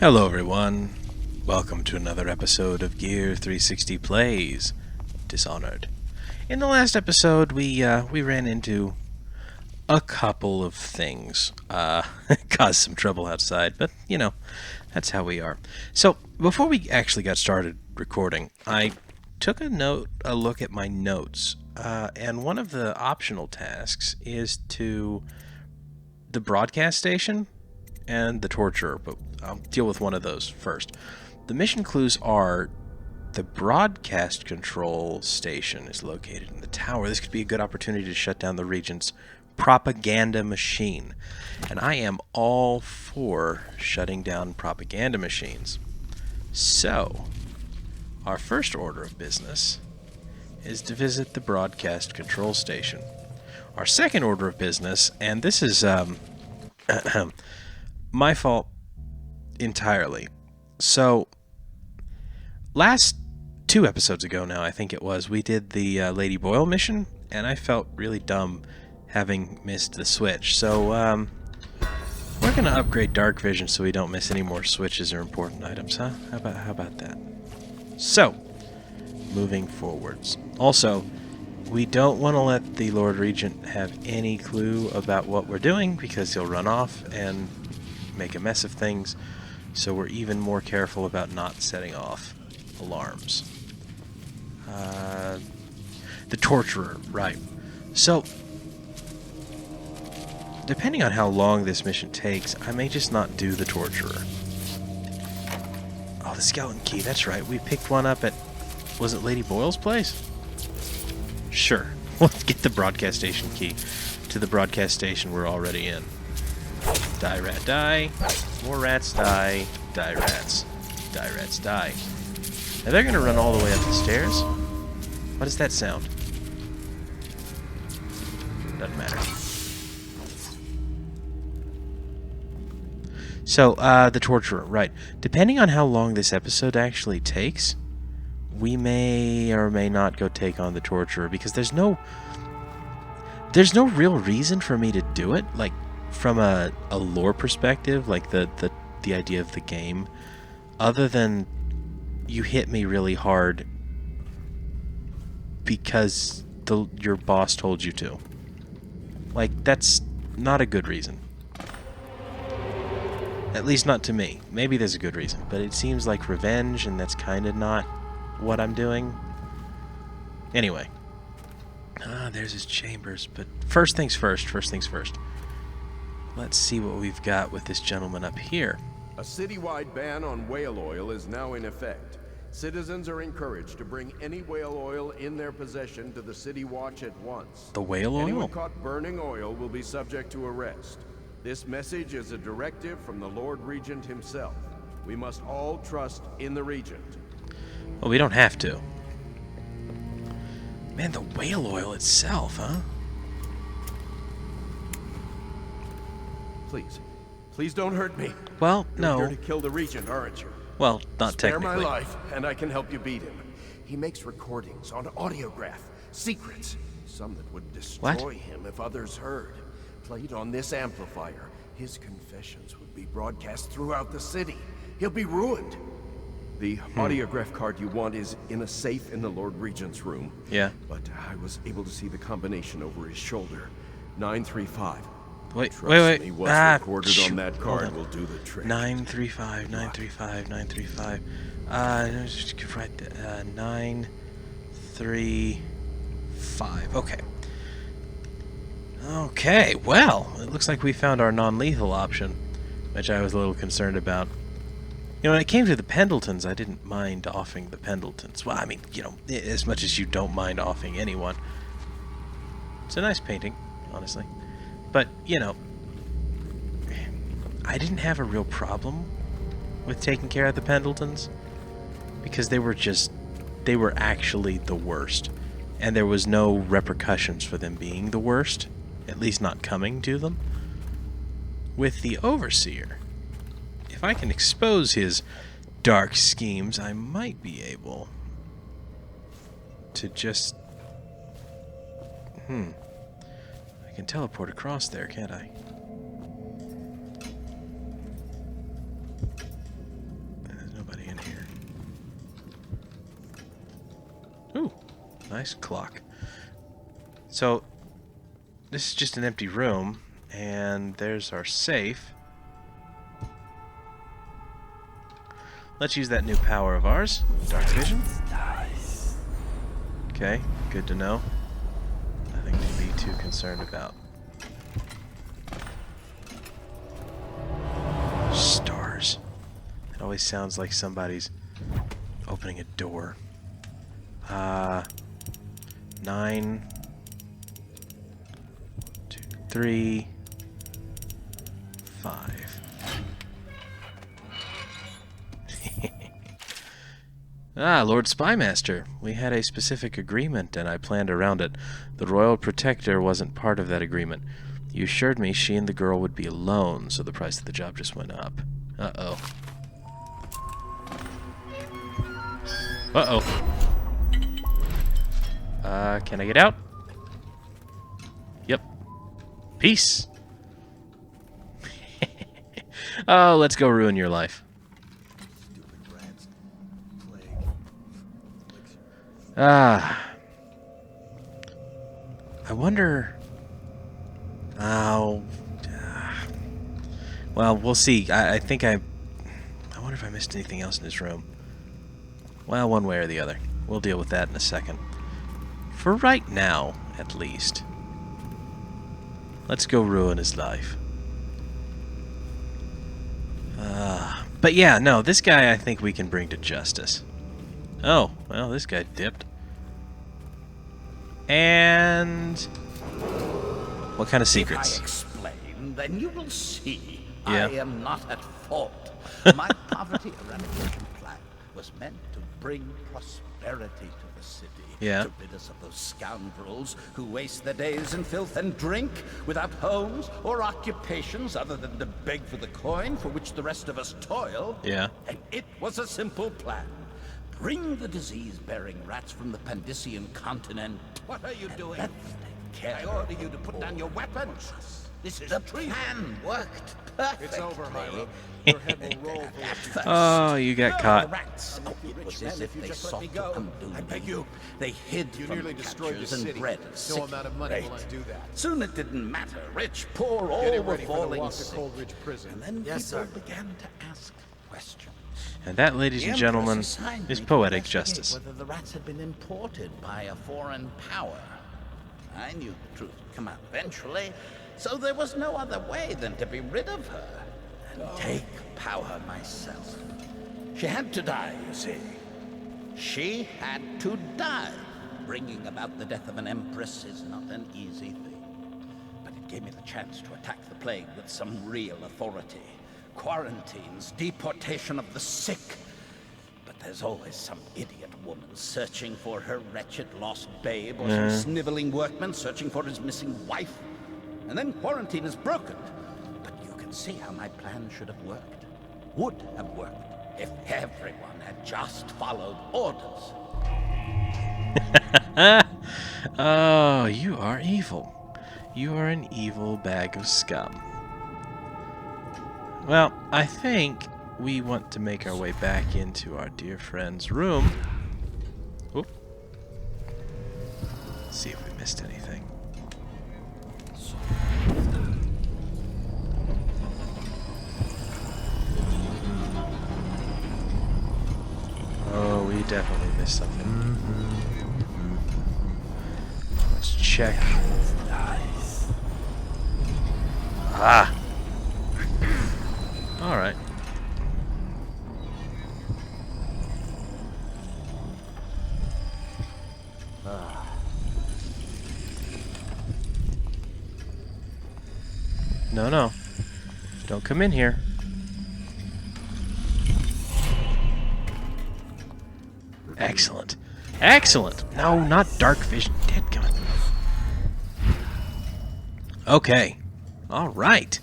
Hello everyone, welcome to another episode of Gear 360 Plays Dishonored. In the last episode we ran into a couple of things. Caused some trouble outside, but you know, that's how we are. So before we actually got started recording, I took a look at my notes, and one of the optional tasks is to the broadcast station and the torturer, but I'll deal with one of those first. The mission clues are: the broadcast control station is located in the tower. This could be a good opportunity to shut down the Regent's propaganda machine. And I am all for shutting down propaganda machines. So, our first order of business is to visit the broadcast control station. Our second order of business, and this is my fault entirely. So, last 2 episodes ago now, I think it was, we did the Lady Boyle mission, and I felt really dumb having missed the switch. So, we're going to upgrade dark vision so we don't miss any more switches or important items, huh? How about that? So, moving forwards. Also, we don't want to let the Lord Regent have any clue about what we're doing, because he'll run off and make a mess of things, so we're even more careful about not setting off alarms. The torturer, right. So, depending on how long this mission takes, I may just not do the torturer. Oh, the skeleton key, that's right. We picked one up at, was it Lady Boyle's place? Sure. Let's get the broadcast station key to the broadcast station we're already in. Die, rat, die. More rats, die. Die, rats. Die, rats, die. Now they're going to run all the way up the stairs. What does that sound? Doesn't matter. So, the torturer, right. Depending on how long this episode actually takes, we may or may not go take on the torturer, because there's no real reason for me to do it, like, from a lore perspective, like the idea of the game, other than you hit me really hard because your boss told you to. Like, that's not a good reason. At least not to me. Maybe there's a good reason, but it seems like revenge, and that's kind of not what I'm doing. Anyway. There's his chambers, but first things first. Let's see what we've got with this gentleman up here. A citywide ban on whale oil is now in effect. Citizens are encouraged to bring any whale oil in their possession to the City Watch at once. The whale oil? Anyone caught burning oil will be subject to arrest. This message is a directive from the Lord Regent himself. We must all trust in the Regent. Well, we don't have to. Man, the whale oil itself, huh? Please don't hurt me. Well, no. You're here to kill the Regent, aren't you? Well, not Spare technically. my life, and I can help you beat him. He makes recordings on audiograph, secrets, some that would destroy him if others heard. Played on this amplifier, his confessions would be broadcast throughout the city. He'll be ruined. The audiograph card you want is in a safe in the Lord Regent's room. Yeah. But I was able to see the combination over his shoulder. 935. Wait. Me, what's recorded on that card will do the trick. 935. Just write 935. Okay, well, it looks like we found our non-lethal option, which I was a little concerned about. You know, when it came to the Pendletons, I didn't mind offing the Pendletons. Well, I mean, you know, as much as you don't mind offing anyone. It's a nice painting, honestly. But, you know, I didn't have a real problem with taking care of the Pendletons, because they were actually the worst. And there was no repercussions for them being the worst, at least not coming to them. With the Overseer, if I can expose his dark schemes, I might be able to just... I can teleport across there, can't I? Nice clock. So, this is just an empty room, and there's our safe. Let's use that new power of ours, Dark Vision. Okay, good to know. Nothing to be too concerned about. Stars. It always sounds like somebody's opening a door. 9, 2, 3, 5. Ah, Lord Spymaster. We had a specific agreement, and I planned around it. The Royal Protector wasn't part of that agreement. You assured me she and the girl would be alone, so the price of the job just went up. Uh-oh. Uh-oh. Can I get out? Yep. Peace! Oh, let's go ruin your life. Ah. I wonder... Oh... Well, we'll see. I think I wonder if I missed anything else in his room. Well, one way or the other. We'll deal with that in a second. For right now, at least. Let's go ruin his life. But yeah, no, this guy I think we can bring to justice. Oh, well, this guy dipped. And... what kind of secrets? If I explain, then you will see Yeah. I am not at fault. My poverty eradication plan was meant to bring prosperity to the city. Yeah. To rid us of those scoundrels who waste their days in filth and drink, without homes or occupations other than to beg for the coin for which the rest of us toil. Yeah. And it was a simple plan. Bring the disease-bearing rats from the Pandician continent. What are you doing? I order you to put down your weapons. This is the plan worked perfectly. It's over, Hilo. Your head will roll for At first, Oh, you got caught. rats. It was as if they just let sought me to go. undo I beg me. you. They hid You from nearly destroyed the captures and city. bred a No sick amount of money will rate. undo that. Soon it didn't matter. Rich, poor, all Getting were ready for the falling walk to sick. Coldridge Prison. And then Yes, people sir. began to ask questions. And that, ladies and The gentlemen, Empress assigned is me to poetic investigate justice. Whether the rats had been imported by a foreign power. I knew the truth would come out eventually, so there was no other way than to be rid of her and take power myself. She had to die, you see. She had to die. Bringing about the death of an empress is not an easy thing. But it gave me the chance to attack the plague with some real authority. Quarantines, deportation of the sick. But there's always some idiot woman searching for her wretched lost babe, or some sniveling workman searching for his missing wife. And then quarantine is broken. But you can see how my plan should have worked. Would have worked if everyone had just followed orders. Oh, you are evil. You are an evil bag of scum. Well, I think we want to make our way back into our dear friend's room. Oop. See if we missed anything. Oh, we definitely missed something. Let's check. Ah. All right. No, no. Don't come in here. Excellent. Excellent. No, not dark vision. Dadgummit. Okay. All right.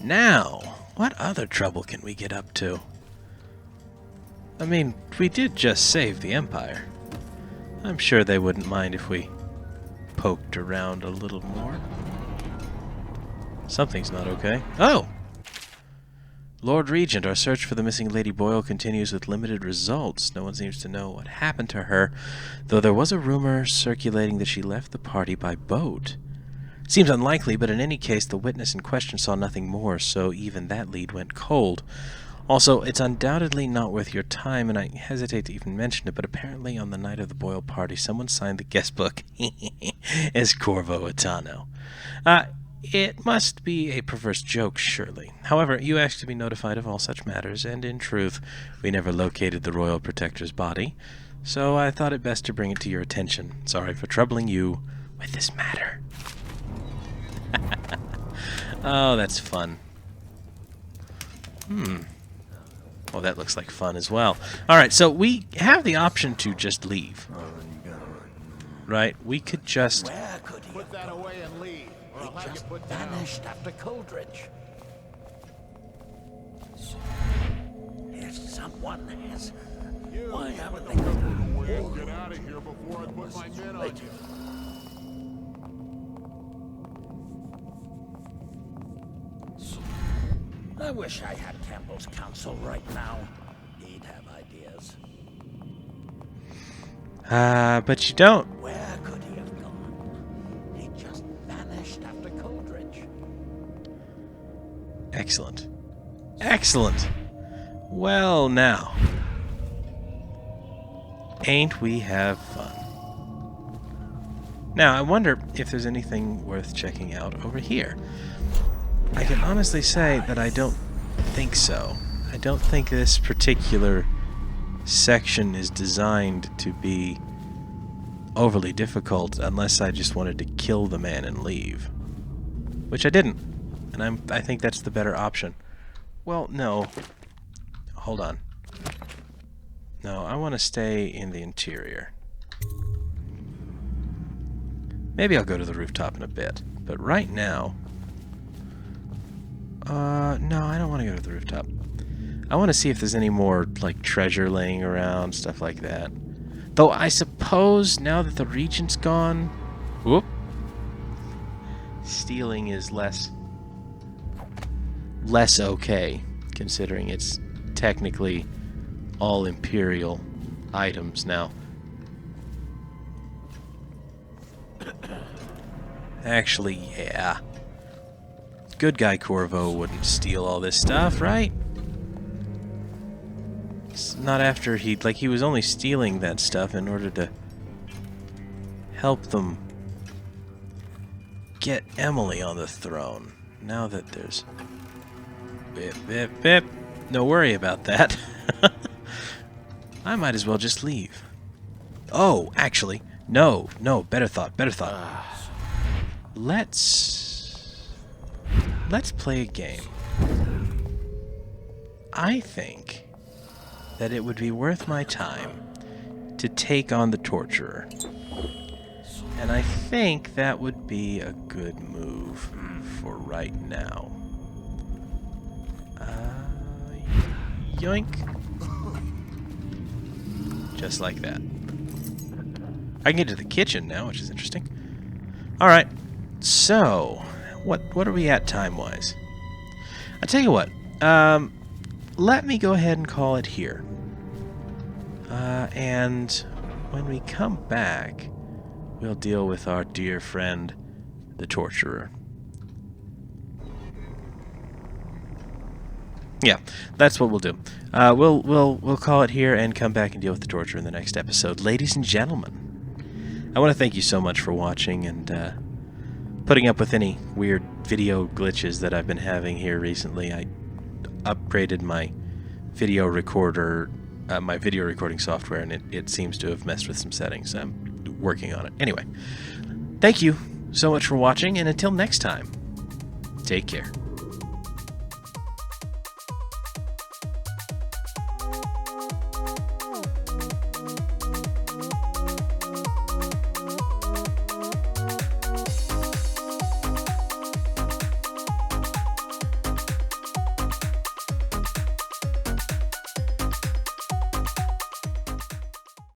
Now, what other trouble can we get up to? I mean, we did just save the Empire. I'm sure they wouldn't mind if we poked around a little more. Something's not okay. Oh! Lord Regent, our search for the missing Lady Boyle continues with limited results. No one seems to know what happened to her, though there was a rumor circulating that she left the party by boat. Seems unlikely, but in any case, the witness in question saw nothing more, so even that lead went cold. Also, it's undoubtedly not worth your time, and I hesitate to even mention it, but apparently on the night of the Boyle party, someone signed the guest book as Corvo Atano. It must be a perverse joke, surely. However, you asked to be notified of all such matters, and in truth, we never located the Royal Protector's body, so I thought it best to bring it to your attention. Sorry for troubling you with this matter. Oh, that's fun. Oh, that looks like fun as well. Alright, so we have the option to just leave. Right? We could just... Where could he Put that away and leave. Or I'll He have you just put down. vanished after Coldridge. If someone has... You Why put haven't the they weapon away and get out of here before I put my men on you. I wish I had Campbell's counsel right now. He'd have ideas. but you don't. Where could he have gone? He just vanished after Coldridge. Excellent. Excellent. Well, now. Ain't we have fun. Now, I wonder if there's anything worth checking out over here. I can honestly say that I don't think so. I don't think this particular section is designed to be overly difficult unless I just wanted to kill the man and leave. Which I didn't. And I think that's the better option. Well, no. Hold on. No, I want to stay in the interior. Maybe I'll go to the rooftop in a bit. But right now... no, I don't want to go to the rooftop. I want to see if there's any more, like, treasure laying around, stuff like that. Though I suppose, now that the Regent's gone... Whoop! Stealing is less okay, considering it's technically all Imperial items now. Actually, yeah. Good guy Corvo wouldn't steal all this stuff, right? It's not after he was only stealing that stuff in order to help them get Emily on the throne. Now that there's... Bip, bip, bip. No worry about that. I might as well just leave. Oh, actually, no, better thought. Let's play a game. I think that it would be worth my time to take on the Torturer. And I think that would be a good move for right now. Yoink. Just like that. I can get to the kitchen now, which is interesting. Alright, so, what are we at time-wise? I'll tell you what, let me go ahead and call it here. And when we come back, we'll deal with our dear friend, the Torturer. Yeah, that's what we'll do. We'll call it here and come back and deal with the Torturer in the next episode. Ladies and gentlemen, I want to thank you so much for watching and putting up with any weird video glitches that I've been having here recently. I upgraded my video recorder, my video recording software, and it seems to have messed with some settings. I'm working on it. Anyway, thank you so much for watching, and until next time, take care.